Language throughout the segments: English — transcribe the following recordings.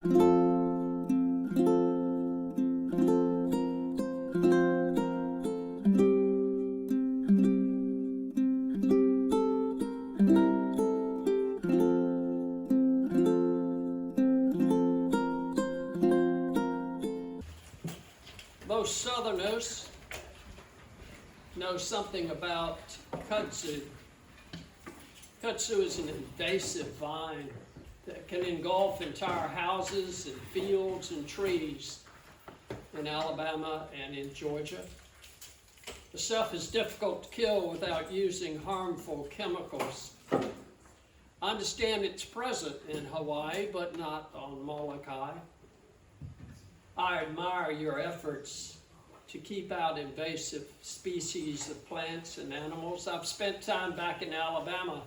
Most Southerners know something about kudzu. Kudzu is an invasive vine that can engulf entire houses and fields and trees in Alabama and in Georgia. The stuff is difficult to kill without using harmful chemicals. I understand it's present in Hawaii, but not on Molokai. I admire your efforts to keep out invasive species of plants and animals. I've spent time back in Alabama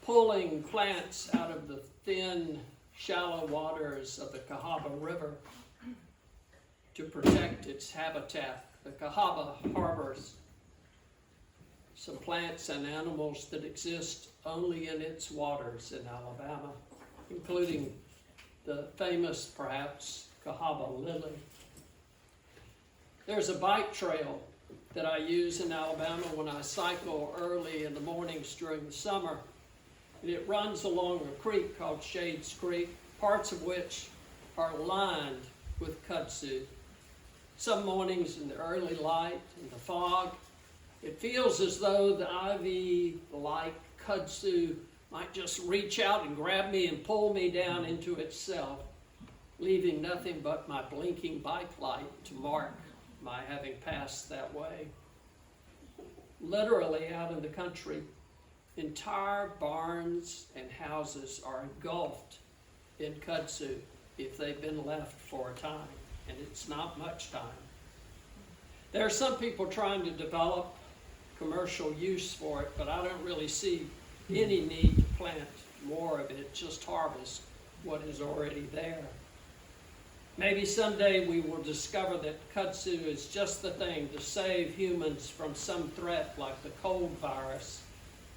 pulling plants out of the thin, shallow waters of the Cahaba River to protect its habitat. The Cahaba harbors some plants and animals that exist only in its waters in Alabama, including the famous, perhaps, Cahaba lily. There's a bike trail that I use in Alabama when I cycle early in the mornings during the summer. And it runs along a creek called Shades Creek, parts of which are lined with kudzu. Some mornings in the early light and the fog, it feels as though the ivy-like kudzu might just reach out and grab me and pull me down into itself, leaving nothing but my blinking bike light to mark my having passed that way. Literally out in the country, entire barns and houses are engulfed in kudzu if they've been left for a time, and it's not much time. There are some people trying to develop commercial use for it, but I don't really see any need to plant more of it, just harvest what is already there. Maybe someday we will discover that kudzu is just the thing to save humans from some threat like the cold virus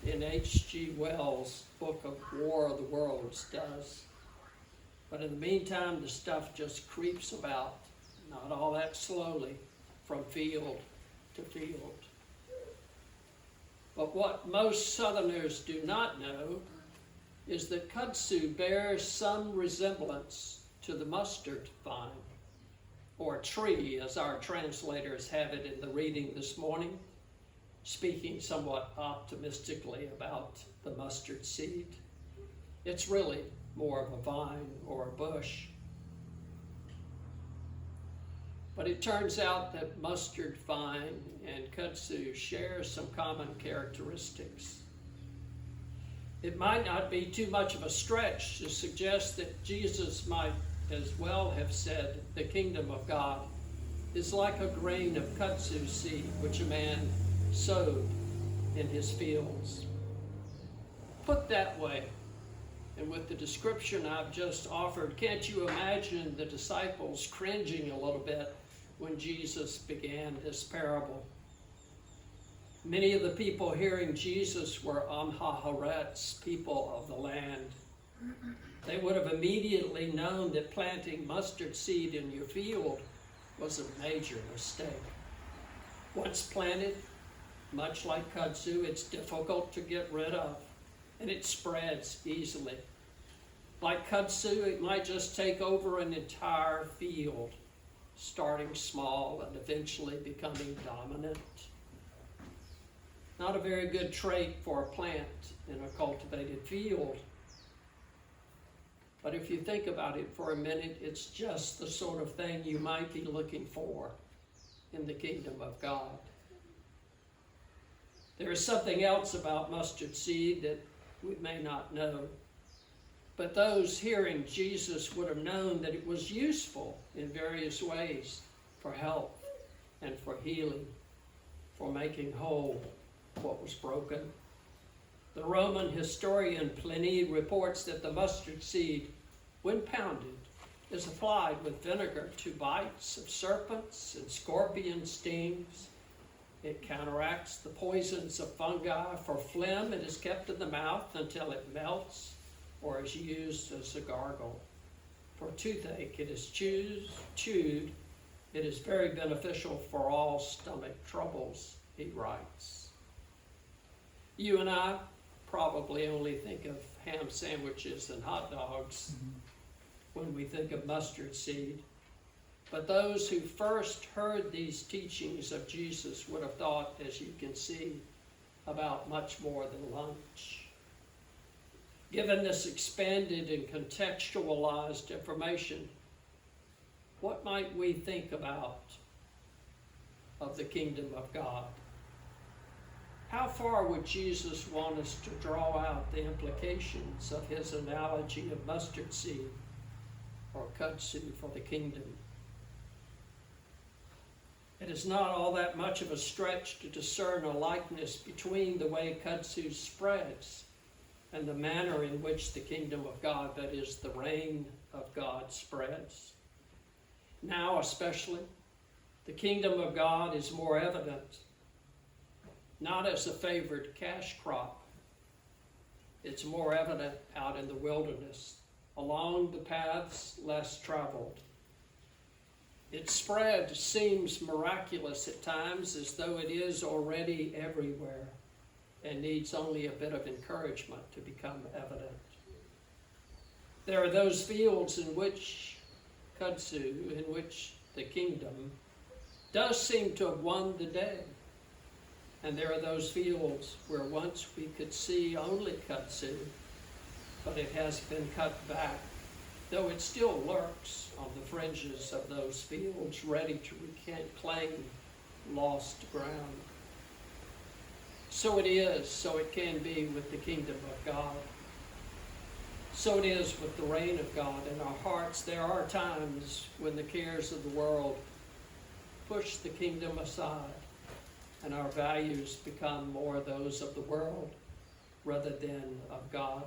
in H.G. Wells' book of War of the Worlds does. But in the meantime, the stuff just creeps about, not all that slowly, from field to field. But what most Southerners do not know is that kudzu bears some resemblance to the mustard vine, or tree, as our translators have it in the reading this morning, speaking somewhat optimistically about the mustard seed. It's really more of a vine or a bush. But it turns out that mustard vine and kudzu share some common characteristics. It might not be too much of a stretch to suggest that Jesus might as well have said, the kingdom of God is like a grain of kudzu seed which a man sowed in his fields. Put that way, and with the description I've just offered, can't you imagine the disciples cringing a little bit when Jesus began this parable? Many of the people hearing Jesus were Amhaharet's, people of the land. They would have immediately known that planting mustard seed in your field was a major mistake. Once planted, much like kudzu, it's difficult to get rid of, and it spreads easily. Like kudzu, it might just take over an entire field, starting small and eventually becoming dominant. Not a very good trait for a plant in a cultivated field. But if you think about it for a minute, it's just the sort of thing you might be looking for in the kingdom of God. There is something else about mustard seed that we may not know. But those hearing Jesus would have known that it was useful in various ways for health and for healing, for making whole what was broken. The Roman historian Pliny reports that the mustard seed, when pounded, is applied with vinegar to bites of serpents and scorpion stings. It counteracts the poisons of fungi. For phlegm, it is kept in the mouth until it melts or is used as a gargle. For toothache it is chewed. It is very beneficial for all stomach troubles, he writes. You and I probably only think of ham sandwiches and hot dogs when we think of mustard seed. But those who first heard these teachings of Jesus would have thought, as you can see, about much more than lunch. Given this expanded and contextualized information, what might we think about of the kingdom of God? How far would Jesus want us to draw out the implications of his analogy of mustard seed or kudzu for the kingdom? It is not all that much of a stretch to discern a likeness between the way kudzu spreads and the manner in which the kingdom of God, that is, the reign of God, spreads. Now especially, the kingdom of God is more evident, not as a favored cash crop. It's more evident out in the wilderness, along the paths less traveled. Its spread seems miraculous at times, as though it is already everywhere and needs only a bit of encouragement to become evident. There are those fields in which kudzu, in which the kingdom does seem to have won the day. And there are those fields where once we could see only kudzu, but it has been cut back, though it still lurks on the fringes of those fields, ready to reclaim lost ground. So it is, so it can be with the kingdom of God. So it is with the reign of God in our hearts. There are times when the cares of the world push the kingdom aside and our values become more those of the world rather than of God.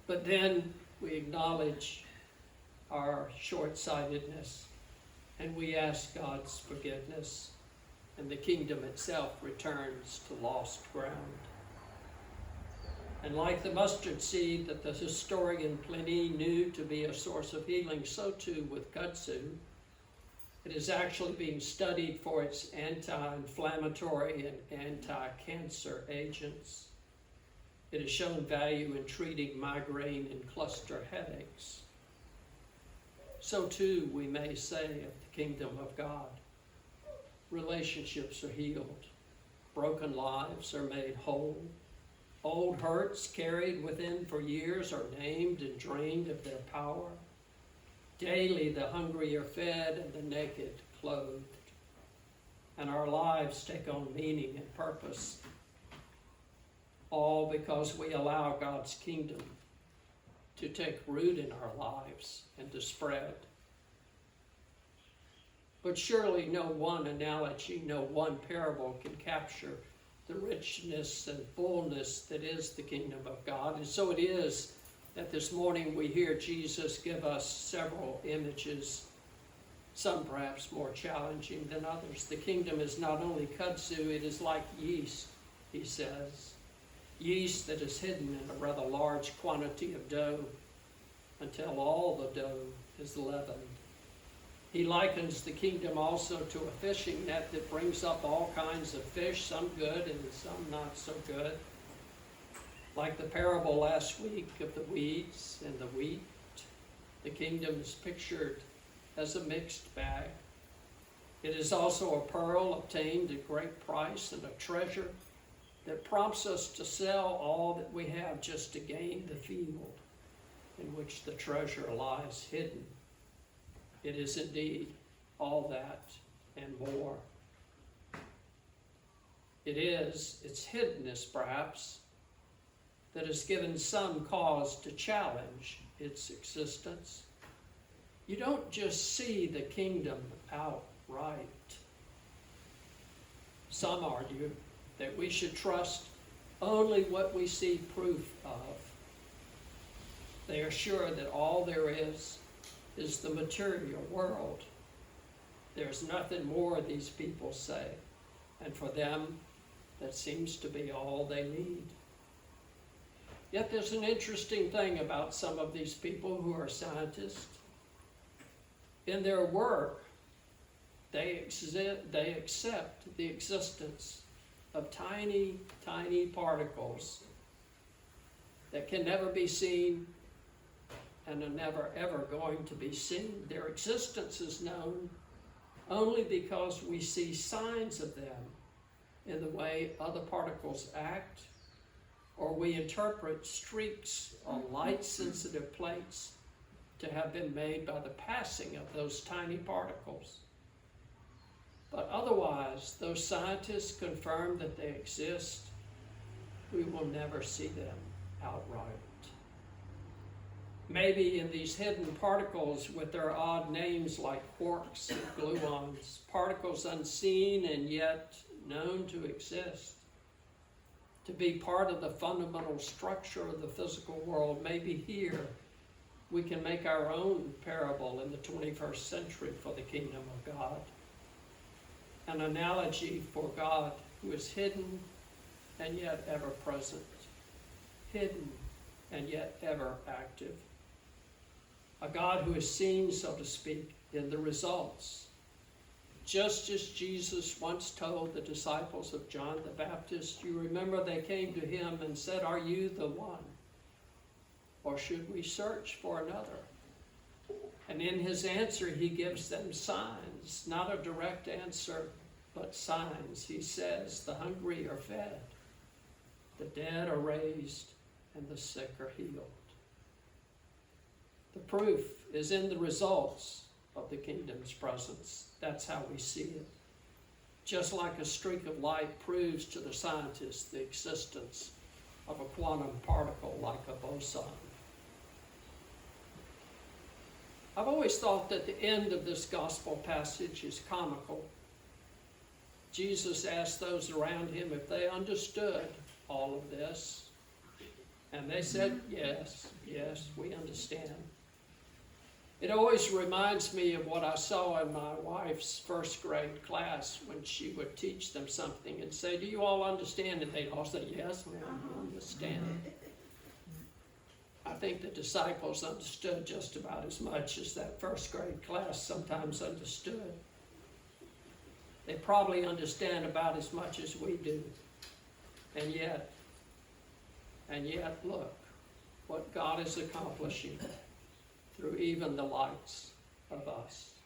But then we acknowledge our short-sightedness and we ask God's forgiveness, and the kingdom itself returns to lost ground. And like the mustard seed that the historian Pliny knew to be a source of healing, so too with kudzu. It is actually being studied for its anti-inflammatory and anti-cancer agents. It has shown value in treating migraine and cluster headaches. So too, we may say of the kingdom of God. Relationships are healed. Broken lives are made whole. Old hurts carried within for years are named and drained of their power. Daily the hungry are fed and the naked clothed. And our lives take on meaning and purpose. All because we allow God's kingdom to take root in our lives and to spread. But surely no one analogy, no one parable can capture the richness and fullness that is the kingdom of God. And so it is that this morning we hear Jesus give us several images, some perhaps more challenging than others. The kingdom is not only kudzu, it is like yeast, he says. Yeast that is hidden in a rather large quantity of dough until all the dough is leavened. He likens the kingdom also to a fishing net that brings up all kinds of fish, some good and some not so good. Like the parable last week of the weeds and the wheat, the kingdom is pictured as a mixed bag. It is also a pearl obtained at great price and a treasure that prompts us to sell all that we have just to gain the field in which the treasure lies hidden. It is indeed all that and more. It is its hiddenness, perhaps, that has given some cause to challenge its existence. You don't just see the kingdom outright. Some argue that we should trust only what we see proof of. They are sure that all there is the material world. There's nothing more, these people say, and for them, that seems to be all they need. Yet there's an interesting thing about some of these people who are scientists. In their work, they accept the existence of tiny, tiny particles that can never be seen and are never ever going to be seen. Their existence is known only because we see signs of them in the way other particles act, or we interpret streaks on light-sensitive plates to have been made by the passing of those tiny particles. But otherwise, those scientists confirm that they exist. We will never see them outright. Maybe in these hidden particles with their odd names like quarks and gluons, particles unseen and yet known to exist, to be part of the fundamental structure of the physical world. Maybe here we can make our own parable in the 21st century for the kingdom of God. An analogy for God who is hidden and yet ever present, hidden and yet ever active. A God who is seen, so to speak, in the results. Just as Jesus once told the disciples of John the Baptist, you remember they came to him and said, "Are you the one? Or should we search for another?" And in his answer, he gives them signs, not a direct answer, but signs. He says, the hungry are fed, the dead are raised, and the sick are healed. The proof is in the results of the kingdom's presence. That's how we see it. Just like a streak of light proves to the scientist the existence of a quantum particle like a boson. I've always thought that the end of this gospel passage is comical. Jesus asked those around him if they understood all of this, and they said, yes, we understand. It always reminds me of what I saw in my wife's first grade class when she would teach them something and say, "Do you all understand?" And they'd all say, "Yes, ma'am, we understand." I think the disciples understood just about as much as that first grade class sometimes understood. They probably understand about as much as we do. And yet, look what God is accomplishing through even the lights of us.